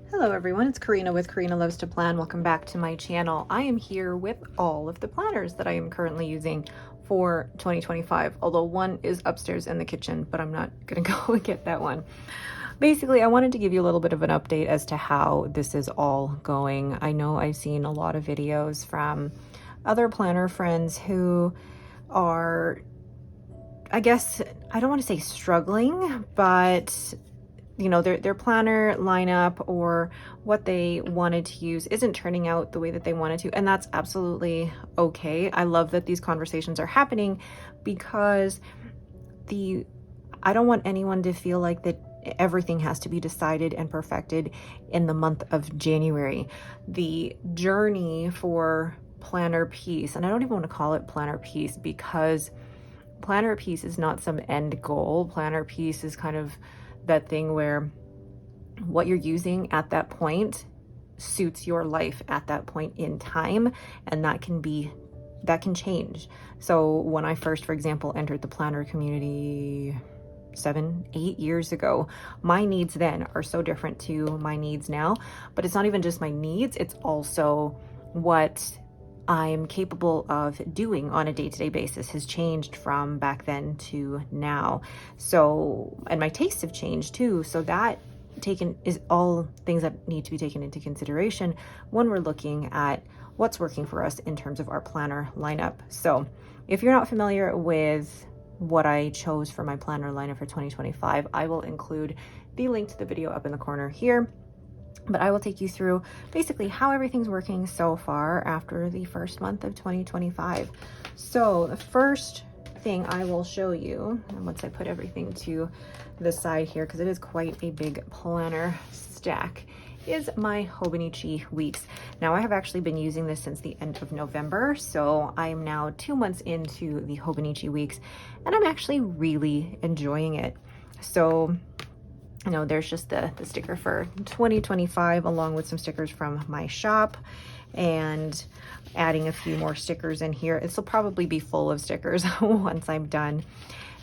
Hello everyone, it's Karina with Karina Loves to Plan. Welcome back to my channel. I am here with all of the planners that I am currently using for 2025, although one is upstairs in the kitchen, but I'm not gonna go and get that one. Basically, I wanted to give you a little bit of an update as to how this is all going. I know I've seen a lot of videos from other planner friends who are, I guess, I don't want to say struggling, but you know, their planner lineup or what they wanted to use isn't turning out the way that they wanted to, and that's absolutely okay. I love that these conversations are happening because I don't want anyone to feel like that everything has to be decided and perfected in the month of January. The journey for planner peace, and I don't even want to call it planner peace because planner peace is not some end goal. Planner peace is kind of that thing where what you're using at that point suits your life at that point in time, and that can change. So when I first, for example, entered the planner community 7-8 years ago, my needs then are so different to my needs now. But it's not even just my needs, it's also what I'm capable of doing on a day-to-day basis has changed from back then to now. So, and my tastes have changed too. So that is all things that need to be taken into consideration when we're looking at what's working for us in terms of our planner lineup. So if you're not familiar with what I chose for my planner lineup for 2025, I will include the link to the video up in the corner here. But I will take you through basically how everything's working so far after the first month of 2025. So the first thing I will show you, and once I put everything to the side here, because it is quite a big planner stack, is my Hobonichi weeks. Now I have actually been using this since the end of November, so I am now 2 months into the Hobonichi weeks, and I'm actually really enjoying it. So you know, there's just the sticker for 2025 along with some stickers from my shop and adding a few more stickers in here. This will probably be full of stickers once I'm done.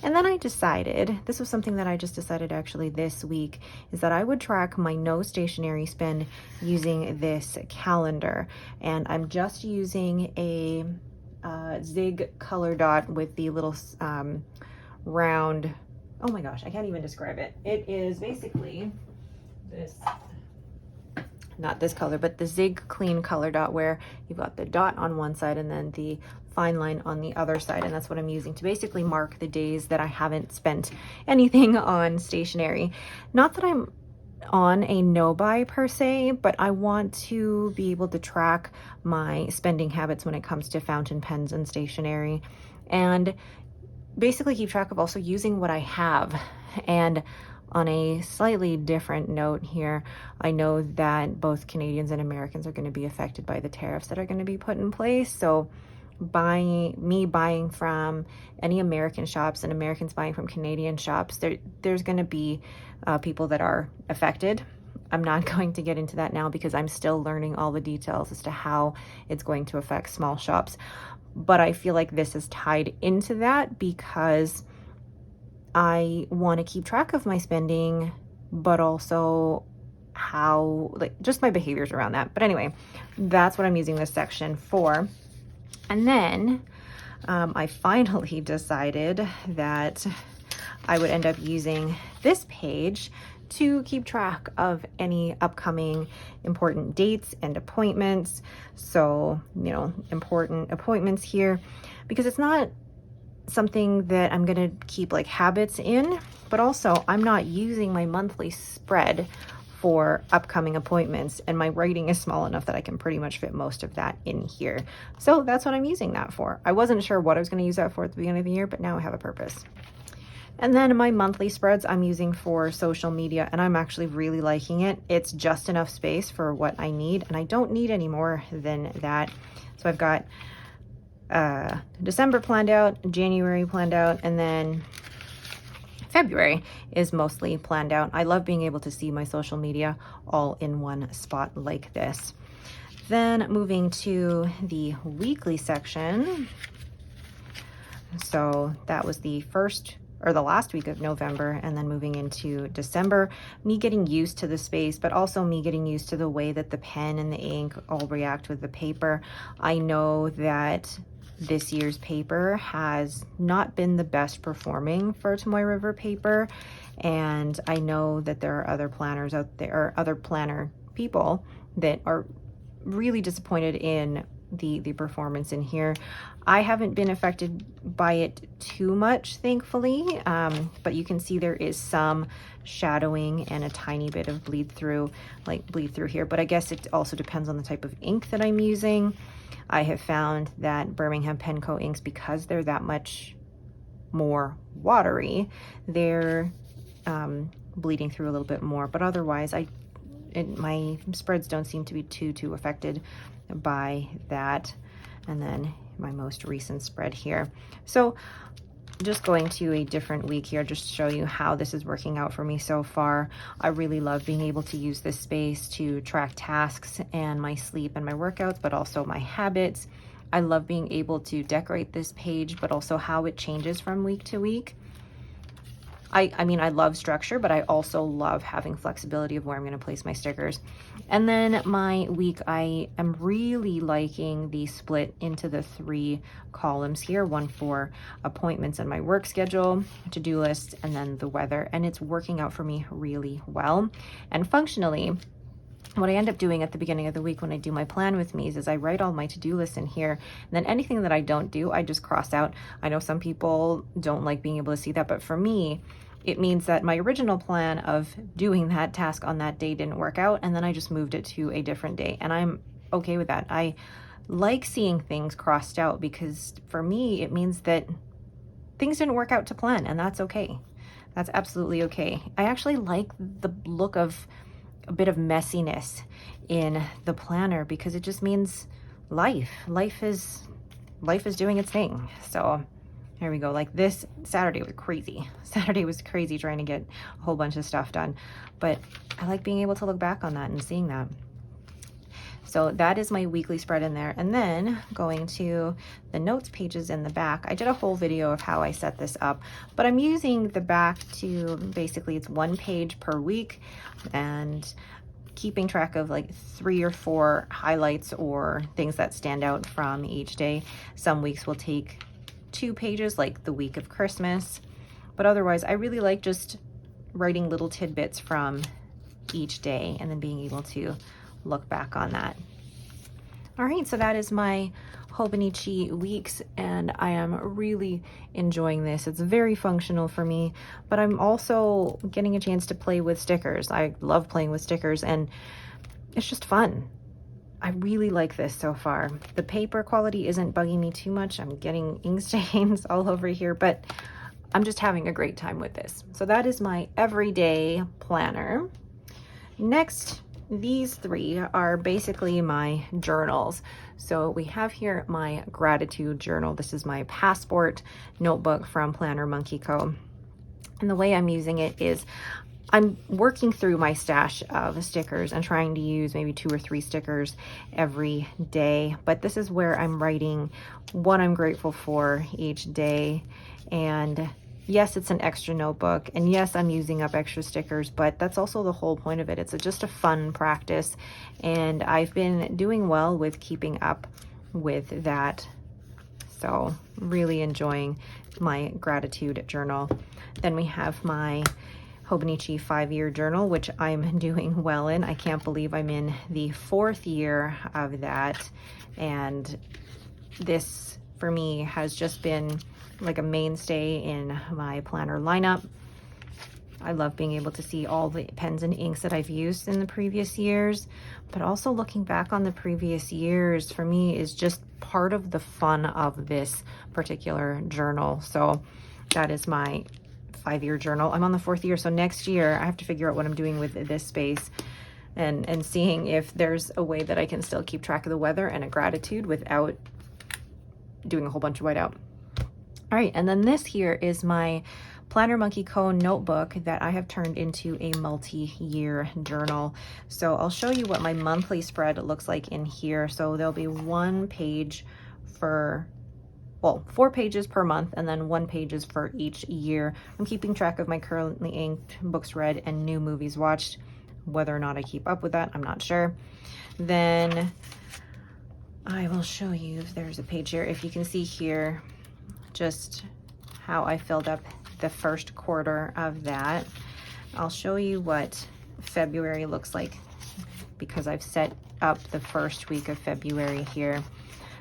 And then I decided, this was something that I just decided actually this week, is that I would track my no stationery spend using this calendar. And I'm just using a Zig color dot with the little round, oh my gosh, I can't even describe it. It is basically this, not this color, but the Zig Clean color dot, where you've got the dot on one side and then the fine line on the other side. And that's what I'm using to basically mark the days that I haven't spent anything on stationery. Not that I'm on a no buy per se, but I want to be able to track my spending habits when it comes to fountain pens and stationery, and basically keep track of also using what I have. And on a slightly different note here, I know that both Canadians and Americans are going to be affected by the tariffs that are going to be put in place. So buying from any American shops and Americans buying from Canadian shops, there's going to be people that are affected. I'm not going to get into that now because I'm still learning all the details as to how it's going to affect small shops. But I feel like this is tied into that because I want to keep track of my spending, but also how, like, just my behaviors around that. But anyway, that's what I'm using this section for. And then I finally decided that I would end up using this page to keep track of any upcoming important dates and appointments. So, you know, important appointments here, because it's not something that I'm going to keep like habits in, but also I'm not using my monthly spread for upcoming appointments, and my writing is small enough that I can pretty much fit most of that in here. So that's what I'm using that for. I wasn't sure what I was going to use that for at the beginning of the year, but now I have a purpose. And then my monthly spreads I'm using for social media, and I'm actually really liking it. It's just enough space for what I need, and I don't need any more than that. So I've got December planned out, January planned out, and then February is mostly planned out. I love being able to see my social media all in one spot like this. Then moving to the weekly section. So that was the first or the last week of November, and then moving into December, me getting used to the space, but also me getting used to the way that the pen and the ink all react with the paper. I know that this year's paper has not been the best performing for Tomoe River paper, and I know that there are other planners out there, or other planner people, that are really disappointed in the performance in here. I haven't been affected by it too much, thankfully, but you can see there is some shadowing and a tiny bit of bleed through here, but I guess it also depends on the type of ink that I'm using. I have found that Birmingham Penco inks, because they're that much more watery, they're bleeding through a little bit more, but otherwise my spreads don't seem to be too affected by that. And then my most recent spread here. So just going to a different week here, just to show you how this is working out for me so far. I really love being able to use this space to track tasks and my sleep and my workouts, but also my habits. I love being able to decorate this page, but also how it changes from week to week. I mean, I love structure, but I also love having flexibility of where I'm going to place my stickers. And then my week, I am really liking the split into the 3 columns here, one for appointments and my work schedule, to-do lists, and then the weather. And it's working out for me really well. And functionally, what I end up doing at the beginning of the week when I do my plan with me's is I write all my to-do lists in here, and then anything that I don't do, I just cross out. I know some people don't like being able to see that, but for me, it means that my original plan of doing that task on that day didn't work out, and then I just moved it to a different day, and I'm okay with that. I like seeing things crossed out because for me, it means that things didn't work out to plan, and that's okay. That's absolutely okay. I actually like the look of a bit of messiness in the planner because it just means life is doing its thing. So here we go. Like this Saturday was crazy. Saturday was crazy trying to get a whole bunch of stuff done, but I like being able to look back on that and seeing that. So that is my weekly spread in there. And then going to the notes pages in the back, I did a whole video of how I set this up, but I'm using the back to basically, it's 1 page per week and keeping track of like 3 or 4 highlights or things that stand out from each day. Some weeks will take 2 pages, like the week of Christmas, but otherwise I really like just writing little tidbits from each day and then being able to look back on that. All right, so that is my Hobonichi weeks, and I am really enjoying this. It's very functional for me, but I'm also getting a chance to play with stickers. I love playing with stickers, and it's just fun. I really like this so far. The paper quality isn't bugging me too much. I'm getting ink stains all over here, but I'm just having a great time with this. So that is my everyday planner. Next, these 3 are basically my journals. So we have here my gratitude journal. This is my passport notebook from Planner Monkey Co. And the way I'm using it is I'm working through my stash of stickers and trying to use maybe 2 or 3 stickers every day. But this is where I'm writing what I'm grateful for each day. And yes, it's an extra notebook, and yes, I'm using up extra stickers, but that's also the whole point of it. It's just a fun practice, and I've been doing well with keeping up with that. So really enjoying my gratitude journal. Then we have my Hobonichi 5-year journal, which I'm doing well in. I can't believe I'm in the 4th year of that, and this for me has just been like a mainstay in my planner lineup. I love being able to see all the pens and inks that I've used in the previous years, but also looking back on the previous years for me is just part of the fun of this particular journal. So that is my 5-year journal. I'm on the 4th year, so next year I have to figure out what I'm doing with this space and seeing if there's a way that I can still keep track of the weather and a gratitude without doing a whole bunch of whiteout. All right, and then this here is my Planner Monkey Co. notebook that I have turned into a multi-year journal. So I'll show you what my monthly spread looks like in here. So there'll be 1 page for well, 4 pages per month and then 1 pages for each year. I'm keeping track of my currently inked, books read, and new movies watched. Whether or not I keep up with that, I'm not sure. Then I will show you if there's a page here. If you can see here, just how I filled up the first quarter of that. I'll show you what February looks like because I've set up the first week of February here.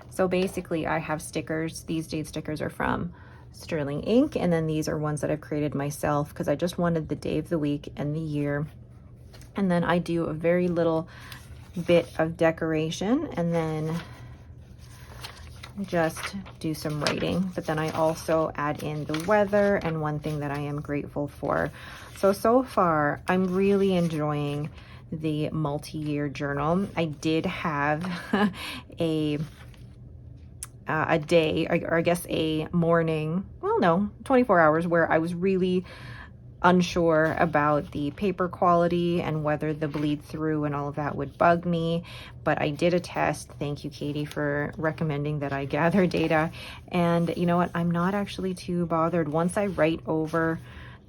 So basically I have stickers. These date stickers are from Sterling Ink, and then these are ones that I've created myself because I just wanted the day of the week and the year. And then I do a very little bit of decoration and then just do some writing. But then I also add in the weather and one thing that I am grateful for. So far, I'm really enjoying the multi-year journal. I did have a day, or I guess a morning, well, no, 24 hours where I was really unsure about the paper quality and whether the bleed through and all of that would bug me, but I did a test. Thank you, Katie, for recommending that I gather data. And you know what? I'm not actually too bothered. Once I write over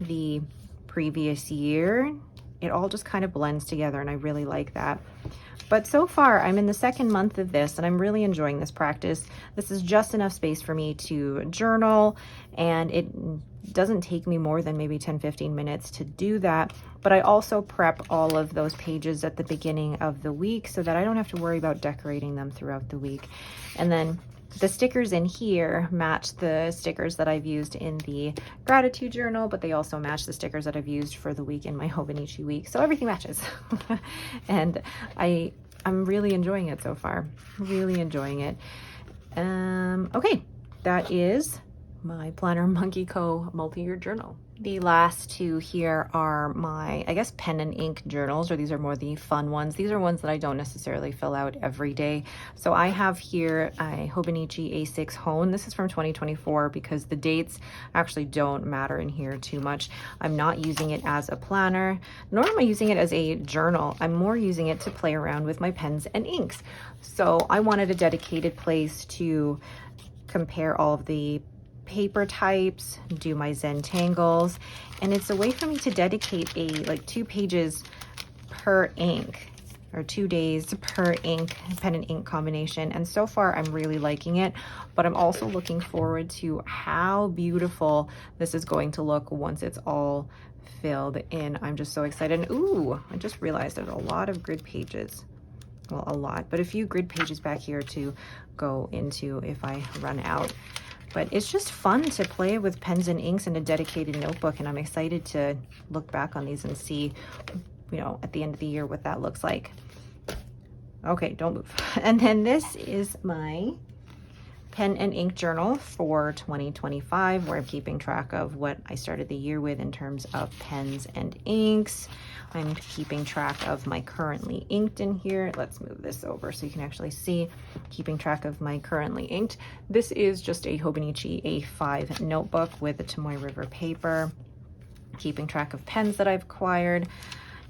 the previous year, it all just kind of blends together, and I really like that. But so far, I'm in the second month of this, and I'm really enjoying this practice. This is just enough space for me to journal, and it doesn't take me more than maybe 10-15 minutes to do that. But I also prep all of those pages at the beginning of the week so that I don't have to worry about decorating them throughout the week. And then the stickers in here match the stickers that I've used in the gratitude journal, but they also match the stickers that I've used for the week in my Hobonichi week. So everything matches. And I'm really enjoying it so far. Really enjoying it. Okay, that is my Planner Monkey Co. multi-year journal. The last two here are my, I guess, pen and ink journals, or these are more the fun ones. These are ones that I don't necessarily fill out every day. So I have here a Hobonichi A6 Hone. This is from 2024 because the dates actually don't matter in here too much. I'm not using it as a planner, nor am I using it as a journal. I'm more using it to play around with my pens and inks. So I wanted a dedicated place to compare all of the paper types, do my Zentangles, and it's a way for me to dedicate like 2 pages per ink, or 2 days per ink, pen and ink combination. And so far I'm really liking it, but I'm also looking forward to how beautiful this is going to look once it's all filled in. I'm just so excited. And ooh, I just realized there's a lot of grid pages. Well, a lot, but a few grid pages back here to go into if I run out. But it's just fun to play with pens and inks in a dedicated notebook, and I'm excited to look back on these and see, you know, at the end of the year what that looks like. Okay, don't move. And then this is my pen and ink journal for 2025, where I'm keeping track of what I started the year with in terms of pens and inks. I'm keeping track of my currently inked in here. Let's move this over so you can actually see. Keeping track of my currently inked. This is just a Hobonichi A5 notebook with a Tomoe River paper. Keeping track of pens that I've acquired,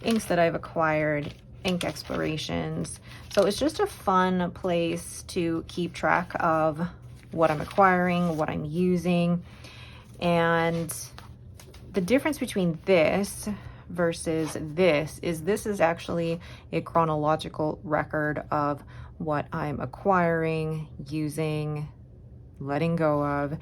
inks that I've acquired, ink explorations. So it's just a fun place to keep track of what I'm acquiring, what I'm using. And the difference between this versus this is actually a chronological record of what I'm acquiring, using, letting go of,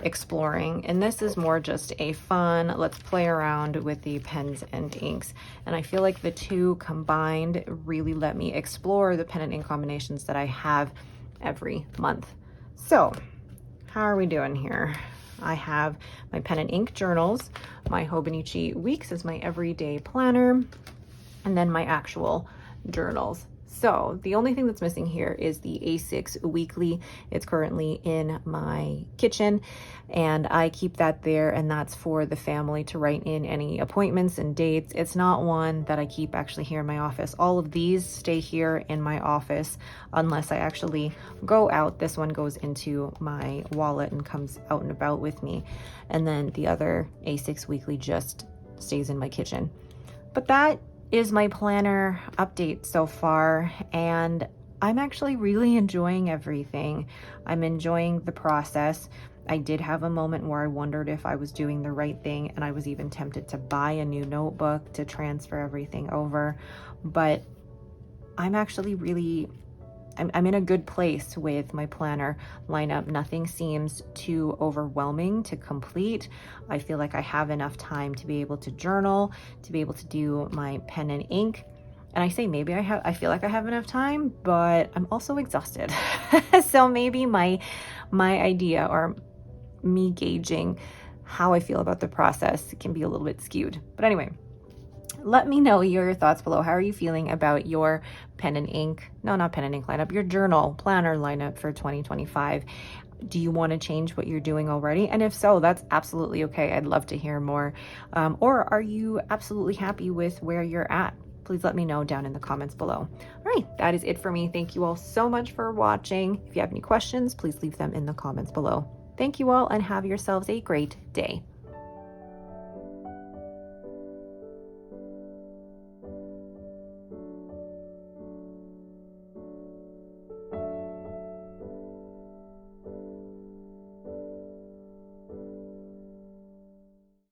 exploring. And this is more just a fun, let's play around with the pens and inks. And I feel like the two combined really let me explore the pen and ink combinations that I have every month. So how are we doing here? I have my pen and ink journals, my Hobonichi Weeks as my everyday planner, and then my actual journals. So the only thing that's missing here is the A6 Weekly. It's currently in my kitchen and I keep that there, and that's for the family to write in any appointments and dates. It's not one that I keep actually here in my office. All of these stay here in my office unless I actually go out. This one goes into my wallet and comes out and about with me. And then the other A6 Weekly just stays in my kitchen. But that is my planner update so far, and I'm actually really enjoying everything. I'm enjoying the process. I did have a moment where I wondered if I was doing the right thing, and I was even tempted to buy a new notebook to transfer everything over. But I'm actually really, I'm in a good place with my planner lineup. Nothing seems too overwhelming to complete. I feel like I have enough time to be able to journal, to be able to do my pen and ink. And I say maybe I feel like I have enough time, but I'm also exhausted. So maybe my idea, or me gauging how I feel about the process, can be a little bit skewed. But anyway, let me know your thoughts below. How are you feeling about your pen and ink, no, not pen and ink lineup, your journal planner lineup for 2025? Do you want to change what you're doing already? And if so, that's absolutely okay. I'd love to hear more. Or are you absolutely happy with where you're at? Please let me know down in the comments below. All right, that is it for me. Thank you all so much for watching. If you have any questions, please leave them in the comments below. Thank you all, and have yourselves a great day.